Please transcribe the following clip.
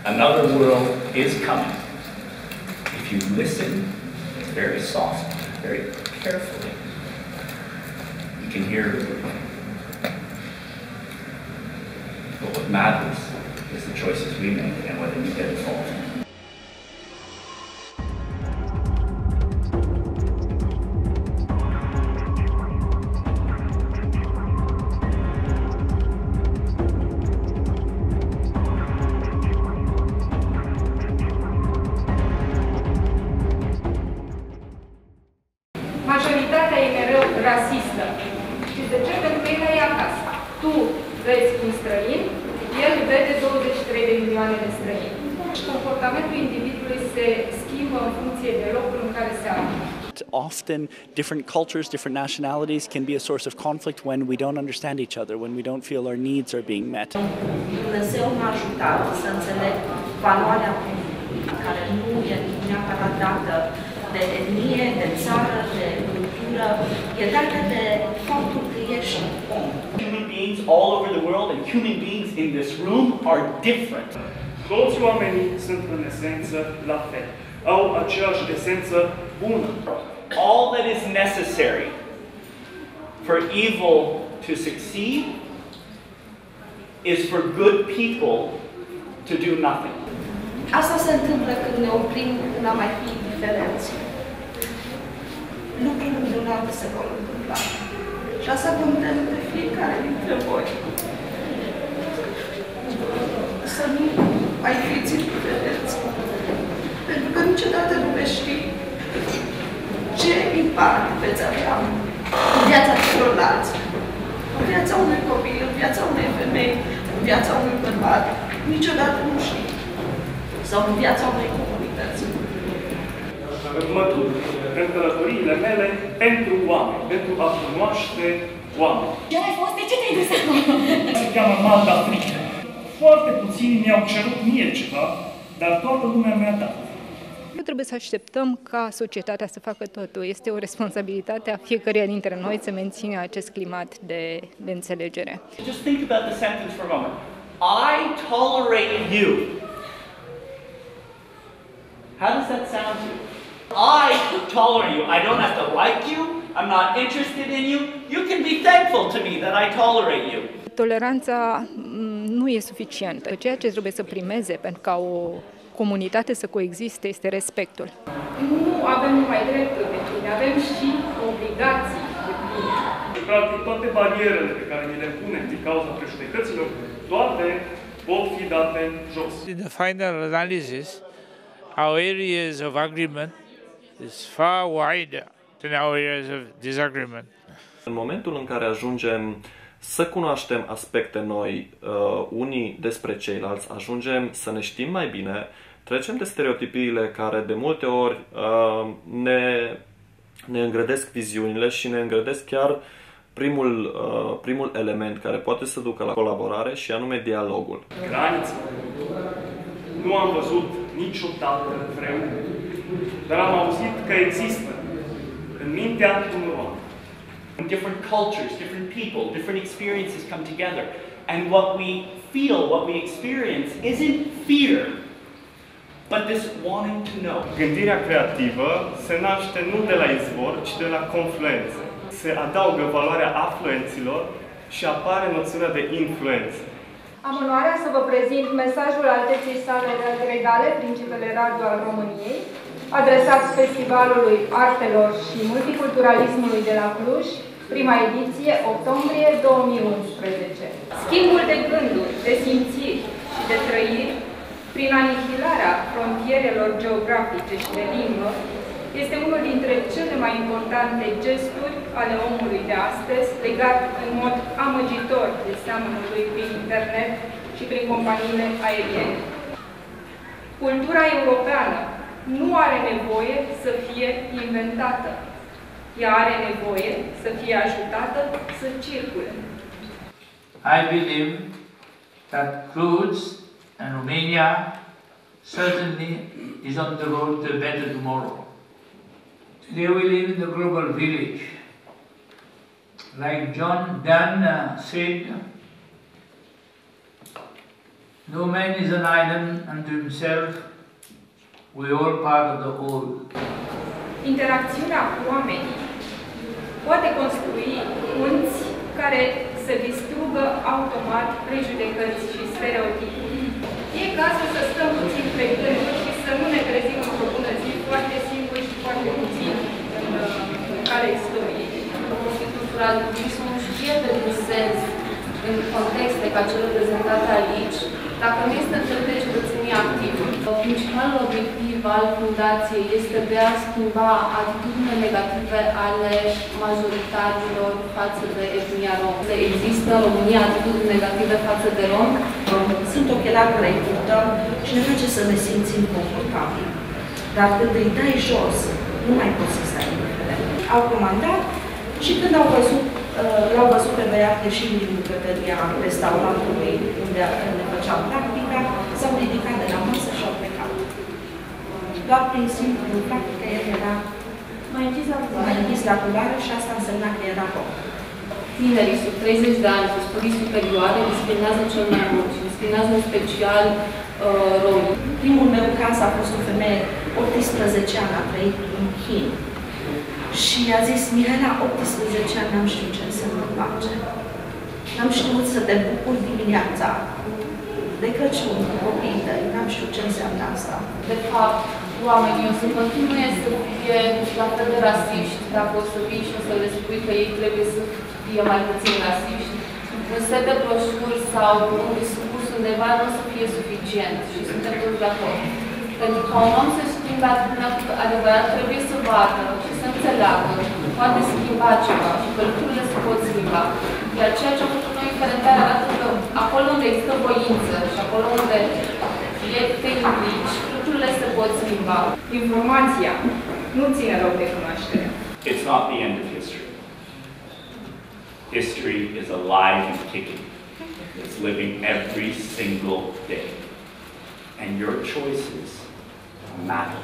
Another world is coming. If you listen very softly, very carefully, you can hear it. But what matters is the choices we make and whether we get involved. Majoritatea e mereu rasistă. Și de ce? Pentru că e acasă. Tu vezi un străin, el vede 23 de milioane de străini. Comportamentul individului se schimbă în funcție de locul în care se află. Often different cultures, different nationalities can be a source of conflict when we don't understand each other, when we don't feel our needs are being met. Dumnezeu m-a ajutat să înțeleg valoarea care nu e neapărat dată de etnie, de țară, de cultură, e dată de faptul că ești om. Human beings all over the world and human beings in this room are different. Toți oamenii sunt în esență la fel. Au aceeași esență bună. All that is necessary for evil to succeed is for good people to do nothing. Asta se întâmplă când ne oprim în a mai fi diferenți. Lucruri minunate se vor întâmpla. Și asta contăm pe fiecare dintre voi. Să nu mai fiți diferenți. Pentru că niciodată nu veți ști ce impact veți avea în viața celorlalți, în viața unui copil, în viața unei femei, în viața unui bărbat. Niciodată nu știi. Sau în viața unei comunități. Mă duc în călătoriile mele pentru oameni, pentru a cunoaște oameni. Ce ai fost? De ce te-ai dus acolo? Se cheamă Malta Frică. Foarte puțini mi-au cerut mie ceva, dar toată lumea mi-a dat. Nu trebuie să așteptăm ca societatea să facă totul. Este o responsabilitate a fiecăruia dintre noi să mențină acest climat de înțelegere. Just think about the sentence for a moment. I tolerate you. How does that sound to you? I tolerate you. I don't have to like you. I'm not interested in you. You can be thankful to me that I tolerate you. Toleranța nu e suficientă. Ceea ce trebuie să primeze pentru ca o comunitate să coexiste este respectul. Nu avem numai drepturi de pline, avem și obligații de pline. Practic, toate barierele pe care ni le punem din cauza prejudecăților, toate pot fi date jos. In the final analysis, our areas of agreement is far wider than our areas of disagreement. În momentul în care ajungem să cunoaștem aspecte noi unii despre ceilalți, ajungem să ne știm mai bine, trecem de stereotipiile care de multe ori ne îngrădesc viziunile și ne îngrădesc chiar primul element care poate să ducă la colaborare și anume dialogul. Granițe. Nu am văzut niciodată vreun, dar am auzit că există în mintea unor oameni. Different cultures, different people, different experiences come together. And what we feel, what we experience isn't fear, but this wanting to know. Gândirea creativă se naște nu de la izvor, ci de la confluență. Se adaugă valoarea afluenților și apare noțiunea de influență. Am onoarea să vă prezint mesajul Alteței Sale Regale, Principele Radu al României, adresat Festivalului Artelor și Multiculturalismului de la Cluj, prima ediție, octombrie 2011. Schimbul de gânduri, de simțiri și de trăiri, prin anihilarea frontierelor geografice și de limbă, este unul dintre cele mai importante gesturi ale omului de astăzi, legat în mod amăgitor de seamănul lui prin internet și prin companiile aeriene. Cultura europeană nu are nevoie să fie inventată. Ea are nevoie să fie ajutată să circule. I believe that Cluj and Romania certainly is on the road to a better tomorrow. Today we live in the global village. Like John Donne said, No man is an island unto himself. We are all part of the whole. Interacțiunea cu oamenii poate construi punți care să distrugă automat prejudecăți și stereotipuri. E cazul să stăm puțin pe gânduri și să nu ne trezim într-o bună zi foarte singuri și foarte puțin în calea istoriei. Multiculturalismul își pierde din sens în contexte ca cele prezentate aici, dacă nu este întâlnit de cetățenii activi. Principalul obiectiv al fundației este de a schimba atitudinile negative ale majoritarilor față de etnia rom. Există în România atitudini negative față de rom? Sunt ochelari care îi purtăm și ne face să ne simțim confortabili. Dar când îi dai jos, nu mai poți să stai indiferent. Au comandat și când l-au văzut pe băiat ieșind din bucătăria restaurantului unde ne făceam practica, s-au ridicat de la masă și au plecat. Doar prin simplu fapt că el era mai închis la culoare și asta însemna că era rom. Tinerii sub 30 de ani cu studii superioare discriminează cel mai mult și discriminează în special romii. Primul meu caz a fost o femeie, 18 ani, a trăit în Chin. Și a zis, Mihaela, 18 ani, n-am știut ce înseamnă pace. N-am știut să te bucuri dimineața de Crăciun cu copiii tăi, n-am știut ce înseamnă asta. De fapt, oamenii o să continue să fie la fel de rasiști, dacă o să vii și o să le spui că ei trebuie să fie mai puțin rasiști. Un set de broșuri sau un discurs undeva nu o să fie suficient și suntem toți de acord. Pentru ca un om să schimbe atitudinea adevărat, trebuie să vadă și să înțeleagă că poate schimba ceva și că lucrurile se pot schimba. Iar ceea ce am făcut noi în Ferentare arată că acolo unde există voință și acolo unde te implici, lucrurile se pot schimba. Informația nu ține rău de cunoaștere. It's not the end of history. History is alive and kicking. It's living every single day. And your choices matter.